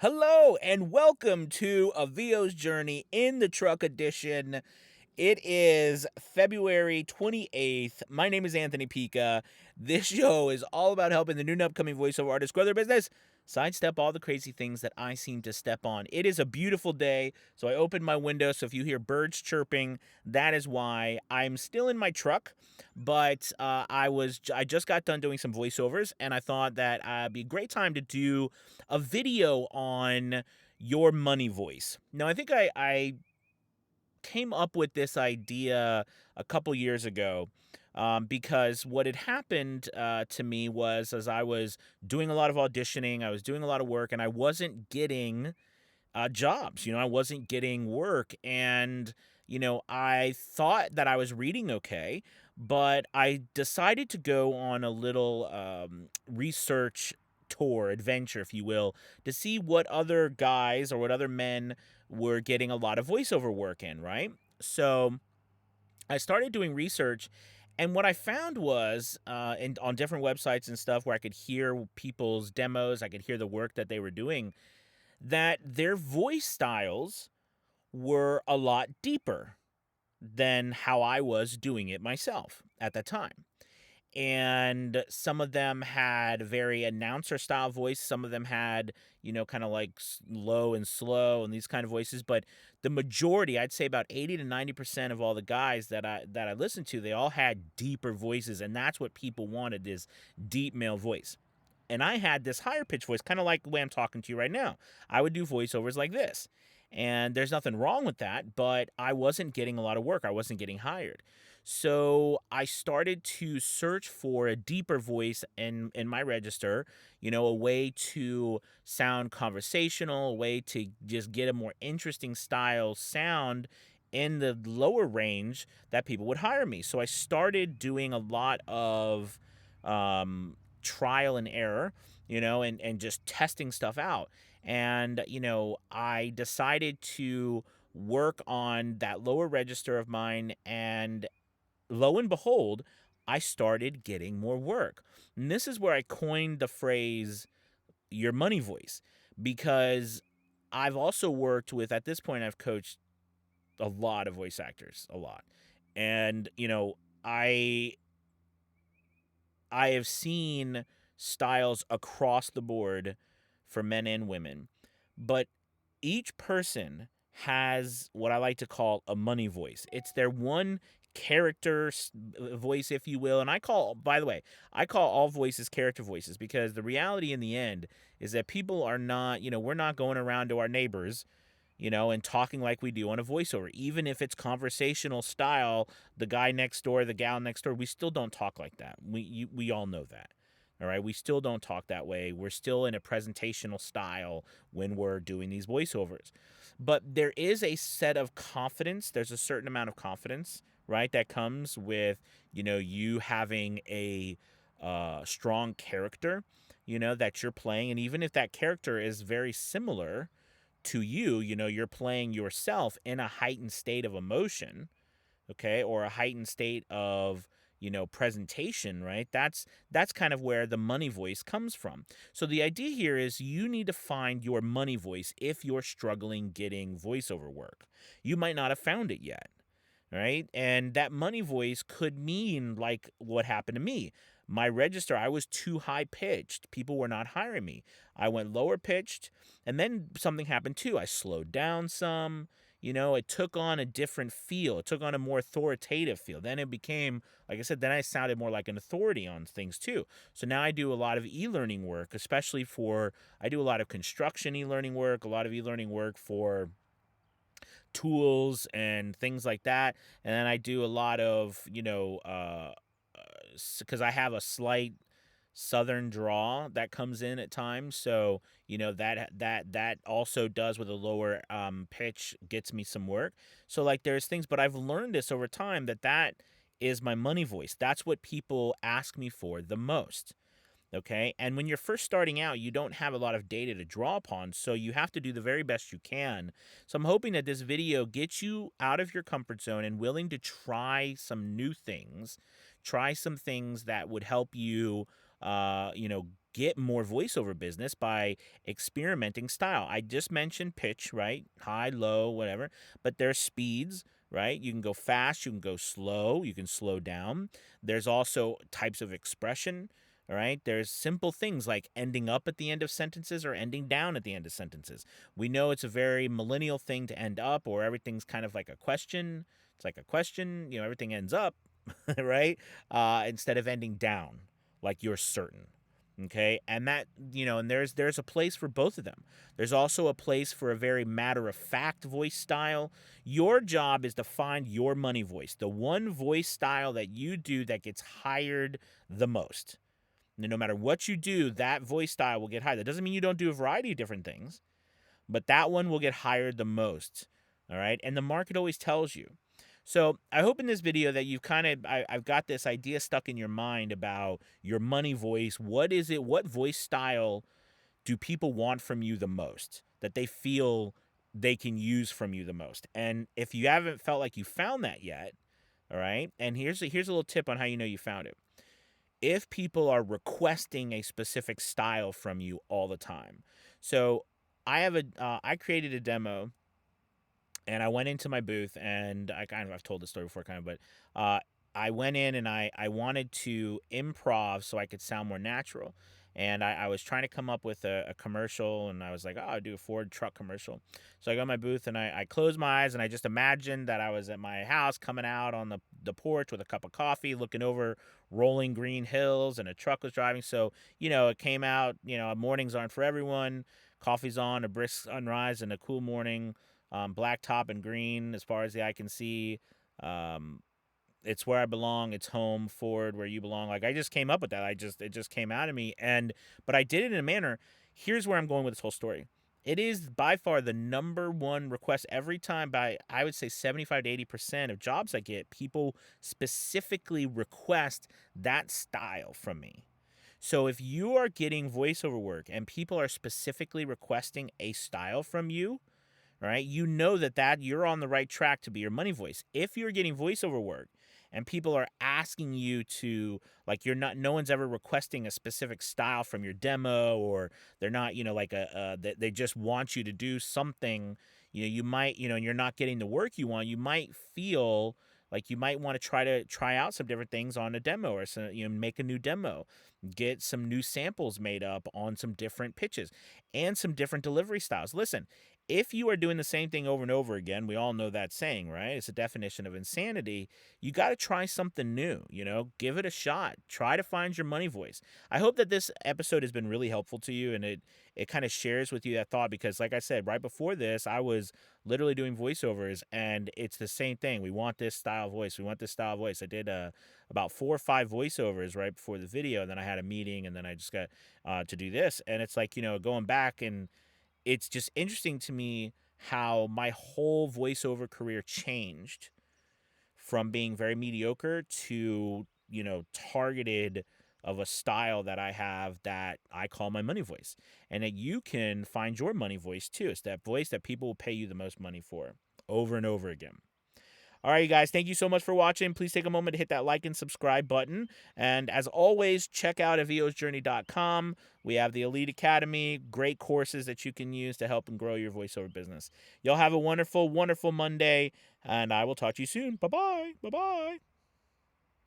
Hello and welcome to A VO's Journey in the Truck Edition. It is February 28th. My name is Anthony Pica. This show is all about helping the new and upcoming voiceover artists grow their business, sidestep all the crazy things that I seem to step on. It is a beautiful day, so I opened my window. So if you hear birds chirping, that is why. I'm still in my truck, but I just got done doing some voiceovers, and I thought that it'd be a great time to do a video on your money voice. Now, I think I came up with this idea a couple years ago because what had happened to me was as I was doing a lot of auditioning, I was doing a lot of work, and I wasn't getting jobs. I wasn't getting work. And, I thought that I was reading okay, but I decided to go on a little research tour, adventure, if you will, to see what other guys or what other men were getting a lot of voiceover work in, right? So I started doing research, and what I found was, on different websites and stuff where I could hear people's demos, I could hear the work that they were doing, that their voice styles were a lot deeper than how I was doing it myself at the time. And some of them had very announcer style voice. Some of them had, kind of like low and slow and these kind of voices. But the majority, I'd say about 80 to 90% of all the guys that I listened to, they all had deeper voices. And that's what people wanted, this deep male voice. And I had this higher pitch voice, kind of like the way I'm talking to you right now. I would do voiceovers like this. And there's nothing wrong with that, but I wasn't getting a lot of work. I wasn't getting hired. So I started to search for a deeper voice in my register, a way to sound conversational, a way to just get a more interesting style sound in the lower range that people would hire me. So I started doing a lot of trial and error, and just testing stuff out. And, I decided to work on that lower register of mine, and lo and behold, I started getting more work. And this is where I coined the phrase your money voice, because I've also worked with, at this point, I've coached a lot of voice actors, a lot. And, I I have seen styles across the board for men and women, but each person has what I like to call a money voice. It's their one character voice, if you will. And by the way, I call all voices character voices, because the reality in the end is that people are not, we're not going around to our neighbors, and talking like we do on a voiceover. Even if it's conversational style, the guy next door, the gal next door, we still don't talk like that. We all know that. All right, we still don't talk that way. We're still in a presentational style when we're doing these voiceovers. But there is a set of confidence. There's a certain amount of confidence, right, that comes with, you having a strong character, that you're playing. And even if that character is very similar to you, you're playing yourself in a heightened state of emotion, okay, or a heightened state of, presentation, right? That's kind of where the money voice comes from. So the idea here is you need to find your money voice if you're struggling getting voiceover work. You might not have found it yet. Right? And that money voice could mean like what happened to me. My register, I was too high pitched. People were not hiring me. I went lower pitched, and then something happened too. I slowed down some. It took on a different feel. It took on a more authoritative feel. Then it became, like I said, then I sounded more like an authority on things too. So now I do a lot of e-learning work, especially I do a lot of construction e-learning work, a lot of e-learning work for tools and things like that. And then I do a lot of, because I have a slight southern draw that comes in at times. So, that also does, with a lower pitch, gets me some work. So like there's things, but I've learned this over time that is my money voice. That's what people ask me for the most. Okay. And when you're first starting out, you don't have a lot of data to draw upon. So you have to do the very best you can. So I'm hoping that this video gets you out of your comfort zone and willing to try some new things, try some things that would help you, get more voiceover business by experimenting style. I just mentioned pitch, right? High, low, whatever. But there's speeds, right? You can go fast, you can go slow, you can slow down. There's also types of expression, all right? There's simple things like ending up at the end of sentences or ending down at the end of sentences. We know it's a very millennial thing to end up, or everything's kind of like a question. It's like a question, everything ends up, right? Instead of ending down, like you're certain. Okay, and that and there's a place for both of them. There's also a place for a very matter of fact voice style. Your job is to find your money voice, the one voice style that you do that gets hired the most. And no matter what you do, that voice style will get hired. That doesn't mean you don't do a variety of different things, but that one will get hired the most. All right, and the market always tells you. So I hope in this video that you've I've got this idea stuck in your mind about your money voice. What is it? What voice style do people want from you the most, that they feel they can use from you the most? And if you haven't felt like you found that yet, all right, and here's a little tip on how you know you found it. If people are requesting a specific style from you all the time. So I created a demo, and I went into my booth, and I've told this story before but I went in and I wanted to improv so I could sound more natural. And I was trying to come up with a commercial, and I was like, oh, I'll do a Ford truck commercial. So I go in my booth and I closed my eyes, and I just imagined that I was at my house coming out on the porch with a cup of coffee, looking over rolling green hills, and a truck was driving. So, it came out, mornings aren't for everyone. Coffee's on, a brisk sunrise, and a cool morning. Black top and green as far as the eye can see. It's where I belong. It's home, Ford, where you belong. Like, I just came up with that. It just came out of me. But I did it in a manner. Here's where I'm going with this whole story. It is by far the number one request every time. By, I would say, 75 to 80% of jobs I get, people specifically request that style from me. So if you are getting voiceover work and people are specifically requesting a style from you, right, you know that you're on the right track to be your money voice. If you're getting voiceover work and people are asking you to, like, no one's ever requesting a specific style from your demo, or they're not, they just want you to do something, you might, and you're not getting the work you want, you might feel like you might want to try out some different things on a demo, or make a new demo, get some new samples made up on some different pitches and some different delivery styles. Listen, if you are doing the same thing over and over again, we all know that saying, right? It's a definition of insanity. You got to try something new, give it a shot. Try to find your money voice. I hope that this episode has been really helpful to you, and it kind of shares with you that thought, because like I said, right before this, I was literally doing voiceovers, and it's the same thing. We want this style voice. We want this style voice. I did about 4 or 5 voiceovers right before the video. And then I had a meeting, and then I just got to do this. And it's like, going back, and it's just interesting to me how my whole voiceover career changed from being very mediocre to, targeted of a style that I have that I call my money voice. And that you can find your money voice too. It's that voice that people will pay you the most money for over and over again. All right, you guys, thank you so much for watching. Please take a moment to hit that like and subscribe button. And as always, check out avosjourney.com. We have the Elite Academy, great courses that you can use to help and grow your voiceover business. Y'all have a wonderful, wonderful Monday, and I will talk to you soon. Bye-bye. Bye-bye.